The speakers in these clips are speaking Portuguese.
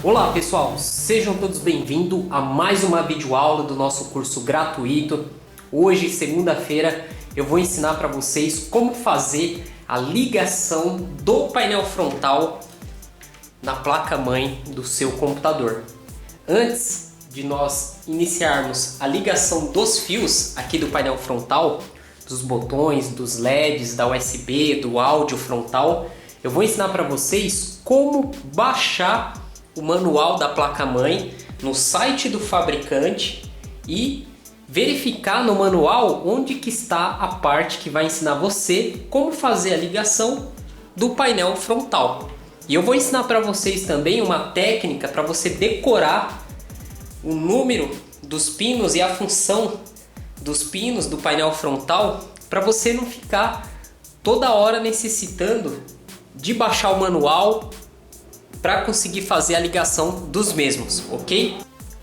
Olá pessoal, sejam todos bem-vindos a mais uma videoaula do nosso curso gratuito. Hoje, segunda-feira, eu vou ensinar para vocês como fazer a ligação do painel frontal na placa-mãe do seu computador. Antes de nós iniciarmos a ligação dos fios aqui do painel frontal, dos botões, dos LEDs, da USB, do áudio frontal, eu vou ensinar para vocês como baixar o manual da placa-mãe no site do fabricante e verificar no manual onde que está a parte que vai ensinar você como fazer a ligação do painel frontal. E eu vou ensinar para vocês também uma técnica para você decorar o número dos pinos e a função dos pinos do painel frontal para você não ficar toda hora necessitando de baixar o manual para conseguir fazer a ligação dos mesmos, ok?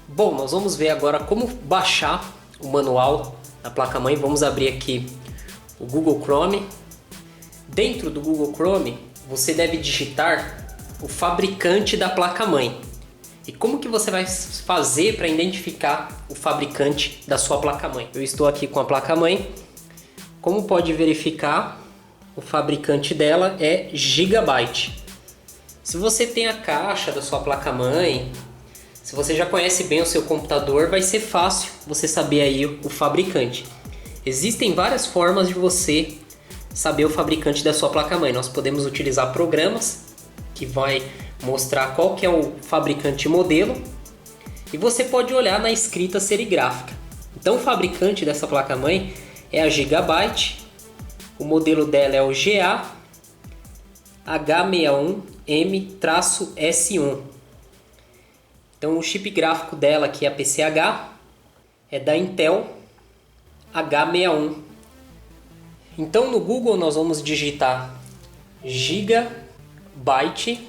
Bom, nós vamos ver agora como baixar o manual da placa-mãe. Vamos abrir aqui o Google Chrome. Dentro do Google Chrome, você deve digitar o fabricante da placa-mãe. E como que você vai fazer para identificar o fabricante da sua placa-mãe? Eu estou aqui com a placa-mãe. Como pode verificar, o fabricante dela é Gigabyte. Se você tem a caixa da sua placa-mãe, se você já conhece bem o seu computador, vai ser fácil você saber aí o fabricante. Existem várias formas de você saber o fabricante da sua placa-mãe. Nós podemos utilizar programas que vai mostrar qual que é o fabricante modelo e você pode olhar na escrita serigráfica. Então o fabricante dessa placa-mãe é a Gigabyte, o modelo dela é o GA H61M-S1. Então o chip gráfico dela aqui é a PCH, é da Intel H61. Então no Google nós vamos digitar Gigabyte.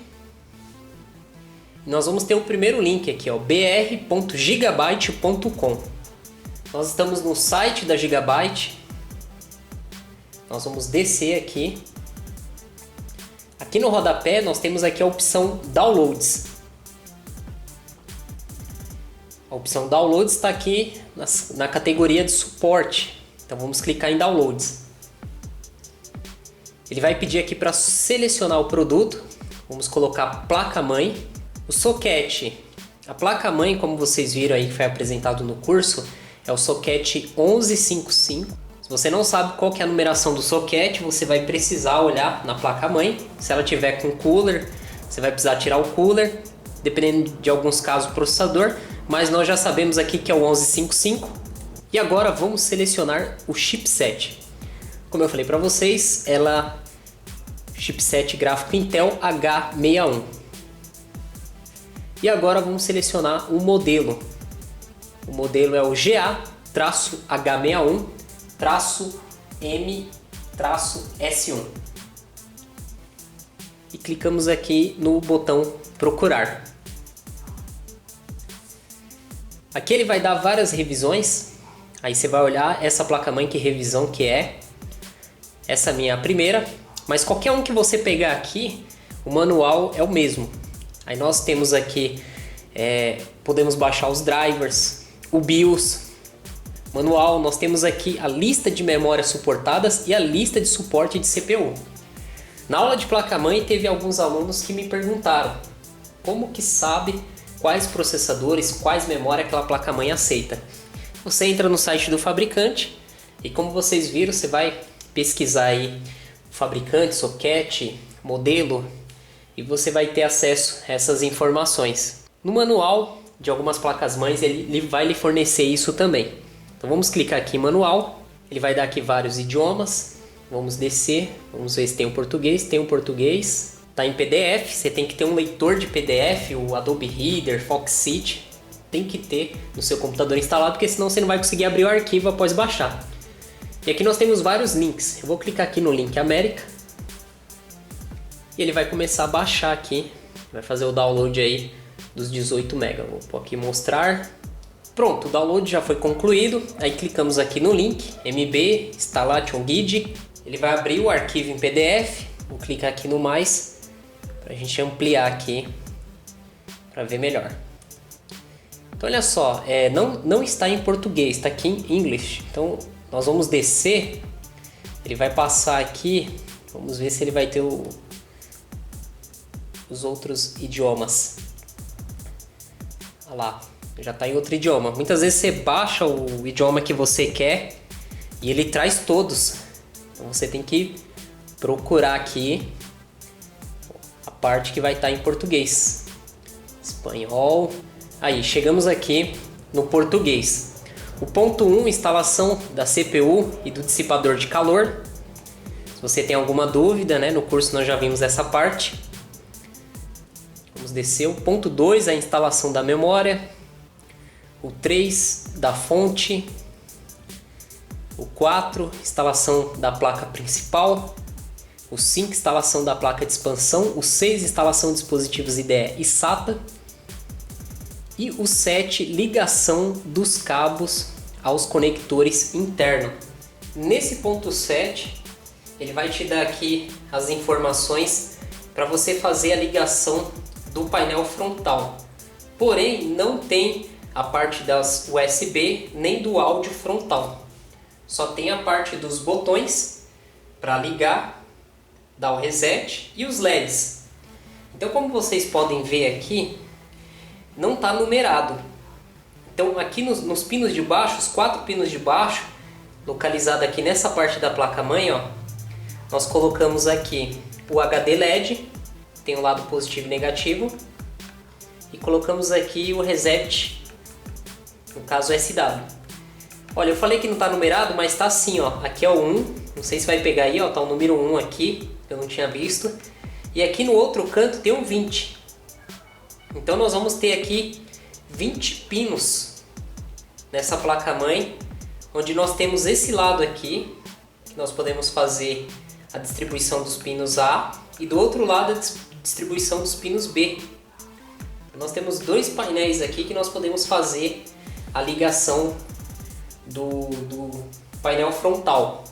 Nós vamos ter o primeiro link aqui, ó, br.gigabyte.com. Nós estamos no site da Gigabyte. Nós vamos descer aqui. Aqui no rodapé nós temos aqui a opção Downloads. A opção Downloads está aqui na categoria de suporte. Então vamos clicar em Downloads. Ele vai pedir aqui para selecionar o produto. Vamos colocar placa-mãe. O socket, a placa-mãe, como vocês viram aí que foi apresentado no curso, é o socket 1155. Se você não sabe qual que é a numeração do socket, você vai precisar olhar na placa-mãe. Se ela tiver com cooler, você vai precisar tirar o cooler, dependendo de alguns casos o processador, mas nós já sabemos aqui que é o 1155. E agora vamos selecionar o chipset. Como eu falei para vocês, ela chipset gráfico Intel H61. E agora vamos selecionar o modelo. O modelo é o GA-H61-M-S1. E clicamos aqui no botão procurar. Aqui ele vai dar várias revisões. Aí você vai olhar essa placa-mãe, que revisão que é. Essa minha é a primeira. Mas qualquer um que você pegar aqui, o manual é o mesmo. Aí nós temos aqui, podemos baixar os drivers, o BIOS, manual. Nós temos aqui a lista de memórias suportadas e a lista de suporte de CPU. Na aula de placa-mãe teve alguns alunos que me perguntaram como que sabe quais processadores, quais memórias aquela placa-mãe aceita. Você entra no site do fabricante e, como vocês viram, você vai pesquisar aí o fabricante, socket, modelo, e você vai ter acesso a essas informações. No manual de algumas placas-mães ele vai lhe fornecer isso também. Então vamos clicar aqui em manual, ele vai dar aqui vários idiomas. Vamos descer, vamos ver se tem o português. Tem o português, está em PDF, você tem que ter um leitor de PDF, o Adobe Reader, Foxit, tem que ter no seu computador instalado, porque senão você não vai conseguir abrir o arquivo após baixar. E aqui nós temos vários links. Eu vou clicar aqui no link América. E ele vai começar a baixar aqui, vai fazer o download aí dos 18 MB. Vou pôr aqui mostrar. Pronto, o download já foi concluído. Aí clicamos aqui no link, MB Installation Guide. Ele vai abrir o arquivo em PDF. Vou clicar aqui no mais, para a gente ampliar aqui para ver melhor. Então olha só, não está em português, está aqui em English. Então nós vamos descer, ele vai passar aqui, vamos ver se ele vai ter os outros idiomas. Olha lá, já está em outro idioma. Muitas vezes você baixa o idioma que você quer e ele traz todos. Então você tem que procurar aqui a parte que vai estar em português. Espanhol. Aí, chegamos aqui no português. O ponto 1, instalação da CPU e do dissipador de calor. Se você tem alguma dúvida, né, no curso nós já vimos essa parte. Vamos descer. O ponto 2, a instalação da memória. O 3, da fonte. O 4, instalação da placa principal. O 5, instalação da placa de expansão. O 6, instalação de dispositivos IDE e SATA. E o 7, ligação dos cabos aos conectores internos. Nesse ponto 7, ele vai te dar aqui as informações para você fazer a ligação do painel frontal. Porém, não tem a parte das USB nem do áudio frontal. Só tem a parte dos botões para ligar, dar o reset e os LEDs. Então, como vocês podem ver aqui, não está numerado. Então aqui nos pinos de baixo, os 4 pinos de baixo, localizado aqui nessa parte da placa-mãe, ó, nós colocamos aqui o HD LED, tem o lado positivo e negativo, e colocamos aqui o reset, no caso SW. Olha, eu falei que não está numerado, mas está assim, ó. Aqui é o 1, não sei se vai pegar aí, ó, tá o número 1 aqui, eu não tinha visto, e aqui no outro canto tem um 20. Então nós vamos ter aqui 20 pinos nessa placa-mãe, onde nós temos esse lado aqui, que nós podemos fazer a distribuição dos pinos A, e do outro lado a distribuição dos pinos B. Então, nós temos 2 painéis aqui que nós podemos fazer a ligação do painel frontal.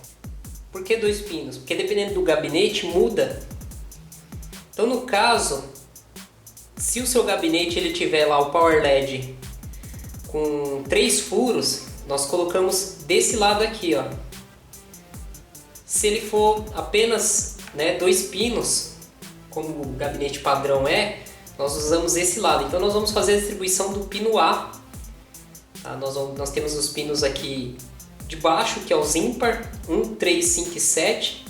Por que 2 pinos? Porque dependendo do gabinete muda. Então no caso, se o seu gabinete ele tiver lá o Power LED com 3 furos, nós colocamos desse lado aqui, ó. Se ele for apenas, né, 2 pinos, como o gabinete padrão nós usamos esse lado. Então nós vamos fazer a distribuição do pino A. Tá? Nós temos os pinos aqui de baixo, que é os ímpar, 1, 3, 5 e 7.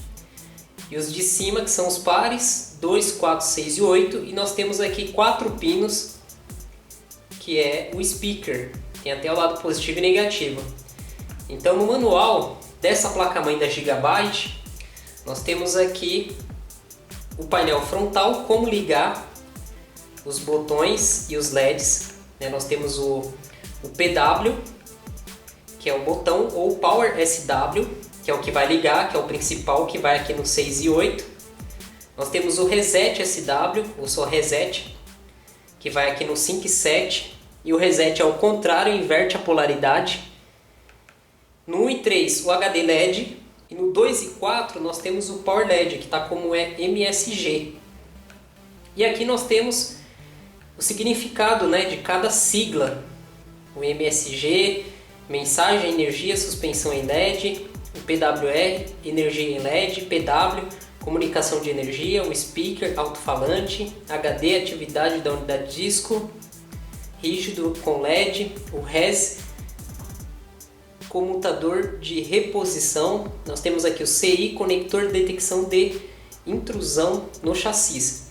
E os de cima, que são os pares, 2, 4, 6 e 8. E nós temos aqui 4 pinos, que é o speaker. Tem até o lado positivo e negativo. Então no manual dessa placa-mãe da Gigabyte, nós temos aqui o painel frontal, como ligar os botões e os LEDs. Né? Nós temos o PW, que é o botão, ou o Power SW, que é o que vai ligar, que é o principal, que vai aqui no 6 e 8. Nós temos o Reset SW, ou só Reset, que vai aqui no 5 e 7. E o Reset é ao contrário, inverte a polaridade. No 1 e 3, o HD LED. E no 2 e 4, nós temos o Power LED, que está como MSG. E aqui nós temos o significado, né, de cada sigla. O MSG, mensagem, energia, suspensão em LED. O PWR, energia em LED. PW, comunicação de energia. O speaker, alto-falante. HD, atividade da unidade de disco. Rígido com LED. O RES, comutador de reposição. Nós temos aqui o CI, conector de detecção de intrusão no chassi.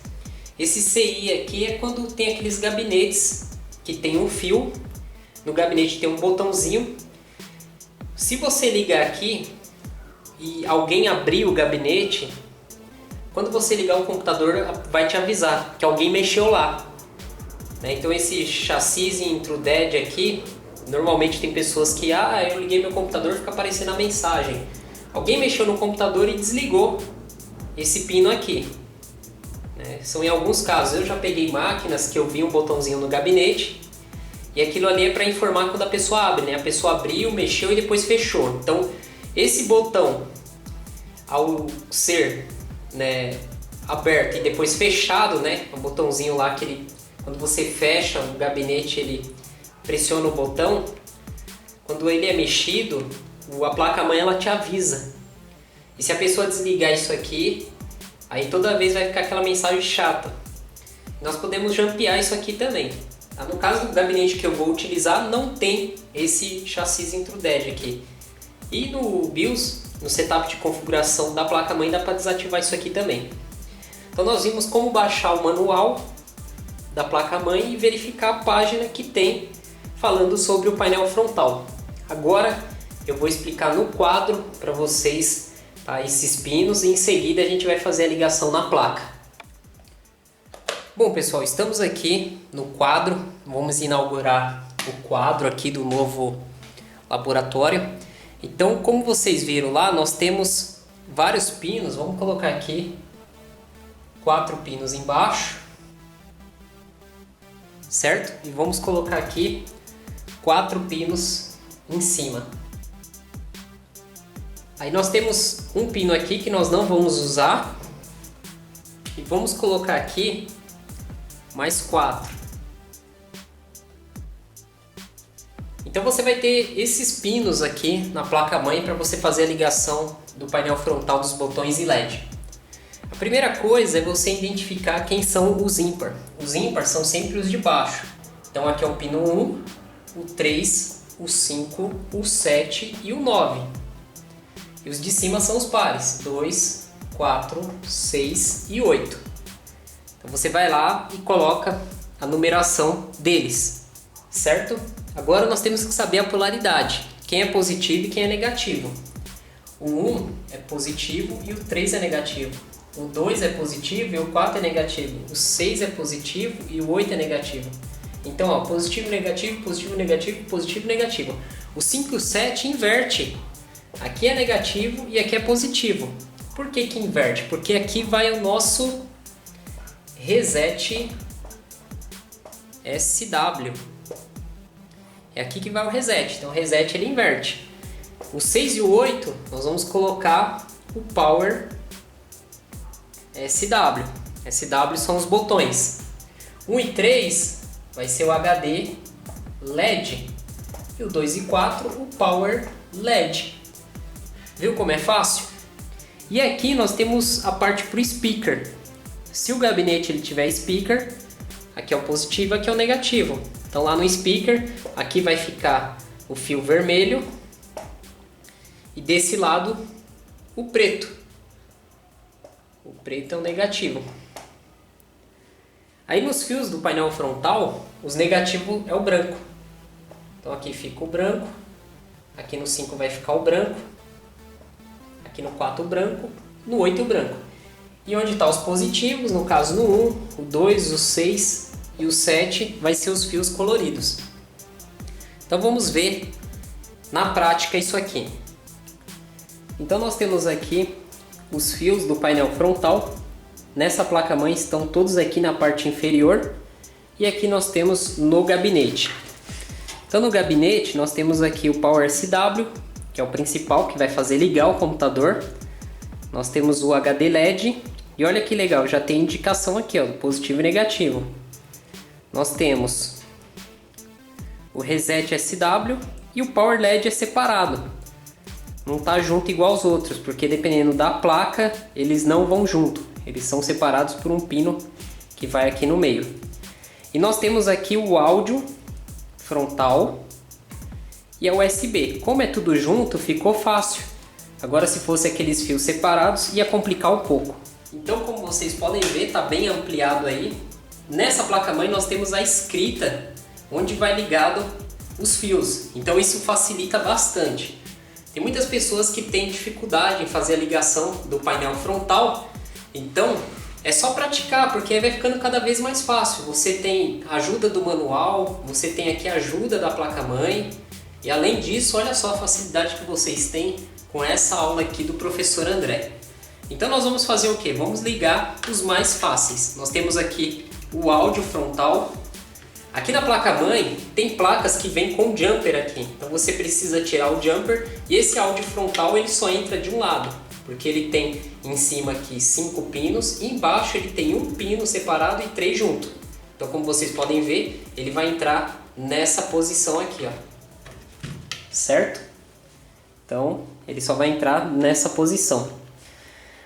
Esse CI aqui é quando tem aqueles gabinetes que tem um fio. No gabinete tem um botãozinho. Se você ligar aqui e alguém abrir o gabinete, quando você ligar o computador vai te avisar que alguém mexeu lá. Então esse chassi intruded aqui, normalmente tem pessoas que eu liguei meu computador e fica aparecendo a mensagem. Alguém mexeu no computador e desligou esse pino aqui. São em alguns casos. Eu já peguei máquinas que eu vi um botãozinho no gabinete e aquilo ali é para informar quando a pessoa abre. A pessoa abriu, mexeu e depois fechou. Então esse botão, ao ser aberto e depois fechado, um botãozinho lá que ele quando você fecha o gabinete, ele pressiona o botão, quando ele é mexido, a placa-mãe ela te avisa. E se a pessoa desligar isso aqui, aí toda vez vai ficar aquela mensagem chata. Nós podemos jampear isso aqui também. Tá? No caso do gabinete que eu vou utilizar, não tem esse chassi Intruded aqui. E no BIOS, no setup de configuração da placa-mãe, dá para desativar isso aqui também. Então nós vimos como baixar o manual da placa-mãe e verificar a página que tem falando sobre o painel frontal. Agora eu vou explicar no quadro para vocês, tá, esses pinos, e em seguida a gente vai fazer a ligação na placa. Bom pessoal, estamos aqui no quadro, vamos inaugurar o quadro aqui do novo laboratório. Então, como vocês viram lá, nós temos vários pinos, vamos colocar aqui 4 pinos embaixo, certo? E vamos colocar aqui 4 pinos em cima. Aí nós temos um pino aqui que nós não vamos usar e vamos colocar aqui mais 4. Então você vai ter esses pinos aqui na placa-mãe para você fazer a ligação do painel frontal dos botões e LED. A primeira coisa é você identificar quem são os ímpar. Os ímpar são sempre os de baixo. Então aqui é o pino 1, o 3, o 5, o 7 e o 9. E os de cima são os pares, 2, 4, 6 e 8. Então você vai lá e coloca a numeração deles, certo? Agora nós temos que saber a polaridade, quem é positivo e quem é negativo. O 1 é positivo e o 3 é negativo. O 2 é positivo e o 4 é negativo. O 6 é positivo e o 8 é negativo. Então, ó, positivo, negativo, positivo, negativo, positivo, negativo. O 5 e o 7 inverte. Aqui é negativo e aqui é positivo. Por que que inverte? Porque aqui vai o nosso reset SW. É aqui que vai o reset, então o reset ele inverte. O 6 e o 8 nós vamos colocar o Power SW. SW são os botões. 1 e 3 vai ser o HD LED. E o 2 e 4 o Power LED. Viu como é fácil? E aqui nós temos a parte para o speaker. Se o gabinete ele tiver speaker, aqui é o positivo, aqui é o negativo. Então lá no speaker, aqui vai ficar o fio vermelho e desse lado o preto. O preto é o negativo. Aí nos fios do painel frontal, os negativos é o branco. Então aqui fica o branco, aqui no 5 vai ficar o branco, aqui no 4 o branco, no 8 o branco. E onde estão os positivos, no caso no 1, o 2, o 6 e o 7 vai ser os fios coloridos. Então vamos ver na prática isso aqui. Então nós temos aqui os fios do painel frontal. Nessa placa-mãe estão todos aqui na parte inferior e aqui nós temos no gabinete. Então no gabinete nós temos aqui o Power SW, que é o principal, que vai fazer ligar o computador. Nós temos o HD LED e olha que legal, já tem indicação aqui, ó, do positivo e negativo. Nós temos o Reset SW e o Power LED é separado. Não está junto igual aos outros, porque dependendo da placa, eles não vão junto. Eles são separados por um pino que vai aqui no meio. E nós temos aqui o áudio frontal e a USB. Como é tudo junto, ficou fácil. Agora se fosse aqueles fios separados, ia complicar um pouco. Então como vocês podem ver, está bem ampliado aí. Nessa placa-mãe nós temos a escrita onde vai ligado os fios. Então isso facilita bastante. Tem muitas pessoas que têm dificuldade em fazer a ligação do painel frontal. Então é só praticar, porque aí vai ficando cada vez mais fácil. Você tem ajuda do manual, você tem aqui a ajuda da placa-mãe. E além disso, olha só a facilidade que vocês têm com essa aula aqui do professor André. Então nós vamos fazer o que? Vamos ligar os mais fáceis. Nós temos aqui o áudio frontal. Aqui na placa-mãe tem placas que vêm com jumper aqui. Então você precisa tirar o jumper e esse áudio frontal ele só entra de um lado. Porque ele tem em cima aqui 5 pinos e embaixo ele tem um pino separado e 3 junto. Então, como vocês podem ver, ele vai entrar nessa posição aqui, ó. Certo? Então, ele só vai entrar nessa posição.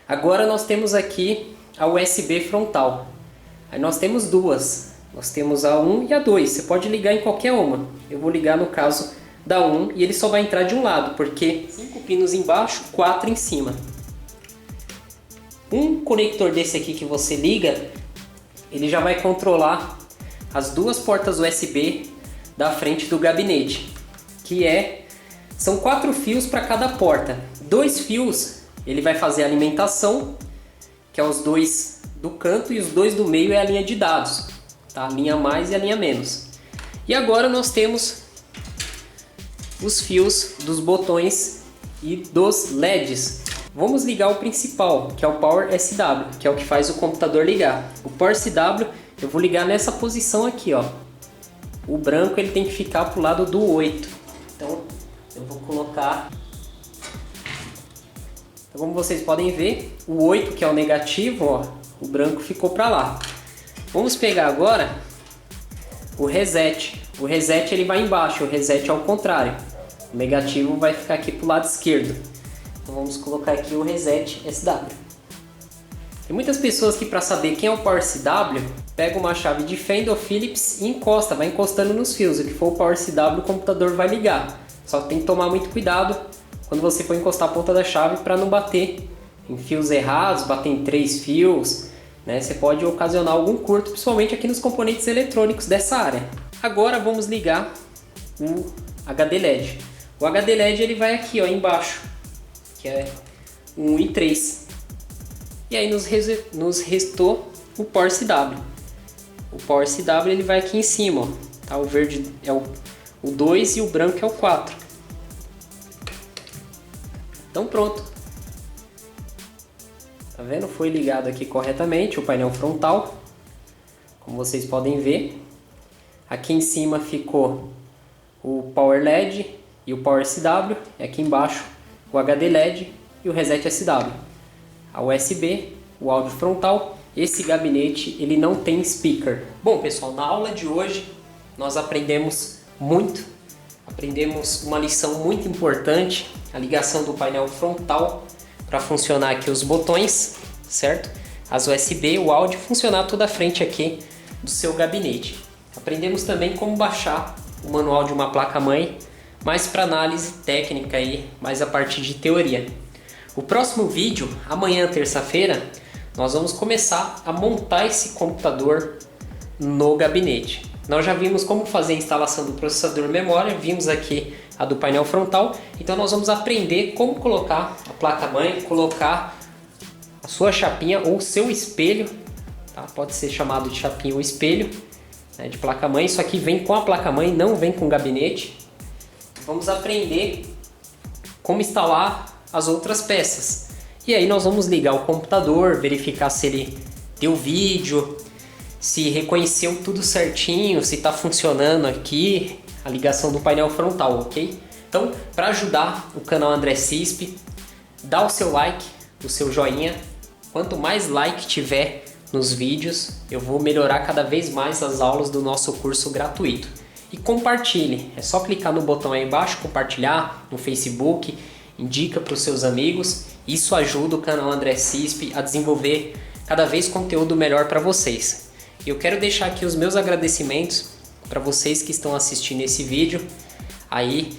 Agora nós temos aqui a USB frontal. Aí nós temos duas. Nós temos a 1 e a 2. Você pode ligar em qualquer uma. Eu vou ligar no caso da 1 e ele só vai entrar de um lado, porque 5 pinos embaixo, 4 em cima. Um conector desse aqui que você liga, ele já vai controlar as duas portas USB da frente do gabinete, são 4 fios para cada porta. 2 fios ele vai fazer a alimentação, que é os 2 do canto, e os 2 do meio é a linha de dados, tá? A linha mais e a linha menos. E agora nós temos os fios dos botões e dos LEDs. Vamos ligar o principal, que é o Power SW, que é o que faz o computador ligar. O Power SW eu vou ligar nessa posição aqui, ó. O branco ele tem que ficar pro lado do 8. Então eu vou colocar... Então, como vocês podem ver, o 8, que é o negativo, ó, o branco ficou para lá. Vamos pegar agora o reset. O reset ele vai embaixo, o reset é ao contrário. O negativo vai ficar aqui pro lado esquerdo. Então vamos colocar aqui o reset SW. Tem muitas pessoas que, para saber quem é o Power SW, pega uma chave de Fender ou Philips e encosta, vai encostando nos fios. O que for o Power SW, o computador vai ligar. Só que tem que tomar muito cuidado quando você for encostar a ponta da chave para não bater em fios errados, bater em 3 fios, né? Você pode ocasionar algum curto, principalmente aqui nos componentes eletrônicos dessa área. Agora vamos ligar o HD LED. O HD LED ele vai aqui, ó, embaixo, que é 1 e 3. E aí nos restou o Power CW. O Power CW ele vai aqui em cima, ó, tá? O verde é o 2 e o branco é o 4. Então pronto. Tá vendo? Foi ligado aqui corretamente o painel frontal. Como vocês podem ver. Aqui em cima ficou o Power LED e o Power SW. E aqui embaixo o HD LED e o Reset SW. A USB, o áudio frontal. Esse gabinete ele não tem speaker. Bom pessoal, na aula de hoje nós aprendemos muito. Aprendemos uma lição muito importante. A ligação do painel frontal para funcionar aqui os botões, certo? As USB, o áudio, funcionar toda a frente aqui do seu gabinete. Aprendemos também como baixar o manual de uma placa-mãe, mais para análise técnica aí, mais a partir de teoria. O próximo vídeo, amanhã, terça-feira, nós vamos começar a montar esse computador no gabinete. Nós já vimos como fazer a instalação do processador memória, vimos aqui a do painel frontal, então nós vamos aprender como colocar a placa-mãe, colocar a sua chapinha ou seu espelho, tá? Pode ser chamado de chapinha ou espelho, né, de placa-mãe. Isso aqui vem com a placa-mãe, não vem com o gabinete. Vamos aprender como instalar as outras peças. E aí nós vamos ligar o computador, verificar se ele deu vídeo, se reconheceu tudo certinho, se está funcionando aqui a ligação do painel frontal, ok? Então, para ajudar o canal André Cisp, dá o seu like, o seu joinha. Quanto mais like tiver nos vídeos, eu vou melhorar cada vez mais as aulas do nosso curso gratuito. E compartilhe, é só clicar no botão aí embaixo, compartilhar no Facebook, indica para os seus amigos. Isso ajuda o canal André Cisp a desenvolver cada vez conteúdo melhor para vocês. Eu quero deixar aqui os meus agradecimentos para vocês que estão assistindo esse vídeo aí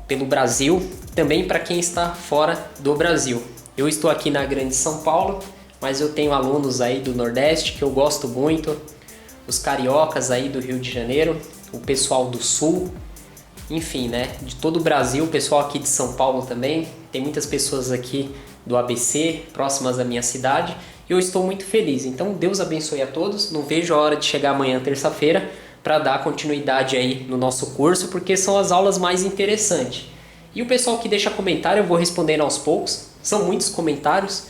pelo Brasil, também para quem está fora do Brasil. Eu estou aqui na Grande São Paulo, mas eu tenho alunos aí do Nordeste que eu gosto muito, os cariocas aí do Rio de Janeiro, o pessoal do Sul, enfim, né, de todo o Brasil, o pessoal aqui de São Paulo também. Tem muitas pessoas aqui do ABC, próximas da minha cidade. Eu estou muito feliz, então Deus abençoe a todos. Não vejo a hora de chegar amanhã, terça-feira, para dar continuidade aí no nosso curso, porque são as aulas mais interessantes. E o pessoal que deixa comentário, eu vou respondendo aos poucos. São muitos comentários.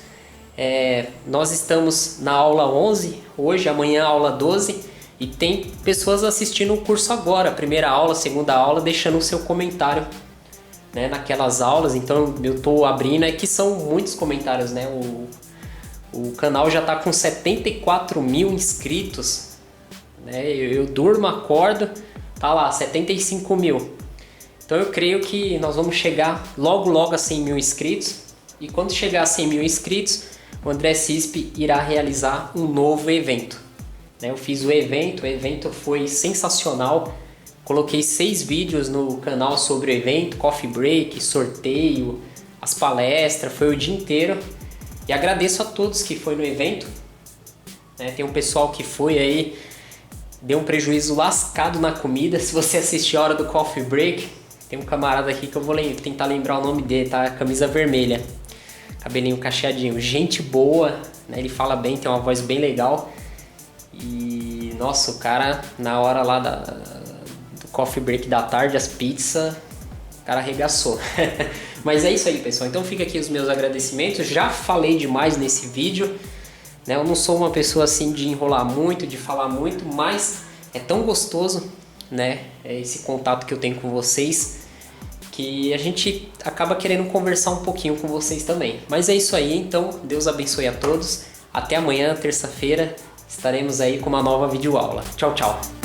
Nós estamos na aula 11, hoje, amanhã aula 12, e tem pessoas assistindo o curso agora, primeira aula, segunda aula, deixando o seu comentário, né, naquelas aulas. Então eu estou abrindo, que são muitos comentários, né? O canal já está com 74 mil inscritos, né? Eu durmo, acordo, tá lá, 75 mil. Então eu creio que nós vamos chegar logo a 100 mil inscritos. E quando chegar a 100 mil inscritos, o André Cispe irá realizar um novo evento. Eu fiz o evento foi sensacional. Coloquei 6 vídeos no canal sobre o evento, coffee break, sorteio, as palestras, foi o dia inteiro. E agradeço a todos que foi no evento. Tem um pessoal que foi aí, deu um prejuízo lascado na comida. Se você assistir a hora do coffee break, tem um camarada aqui que eu vou tentar lembrar o nome dele, tá? Camisa vermelha, cabelinho cacheadinho, gente boa, né? Ele fala bem, tem uma voz bem legal. E nossa, o cara na hora lá do coffee break da tarde, as pizzas, o cara arregaçou. Mas é isso aí, pessoal, então fica aqui os meus agradecimentos. Já falei demais nesse vídeo, né? Eu não sou uma pessoa assim de enrolar muito, de falar muito, mas é tão gostoso, né? Esse contato que eu tenho com vocês, que a gente acaba querendo conversar um pouquinho com vocês também. Mas é isso aí, então Deus abençoe a todos. Até amanhã, terça-feira, estaremos aí com uma nova videoaula. Tchau, tchau!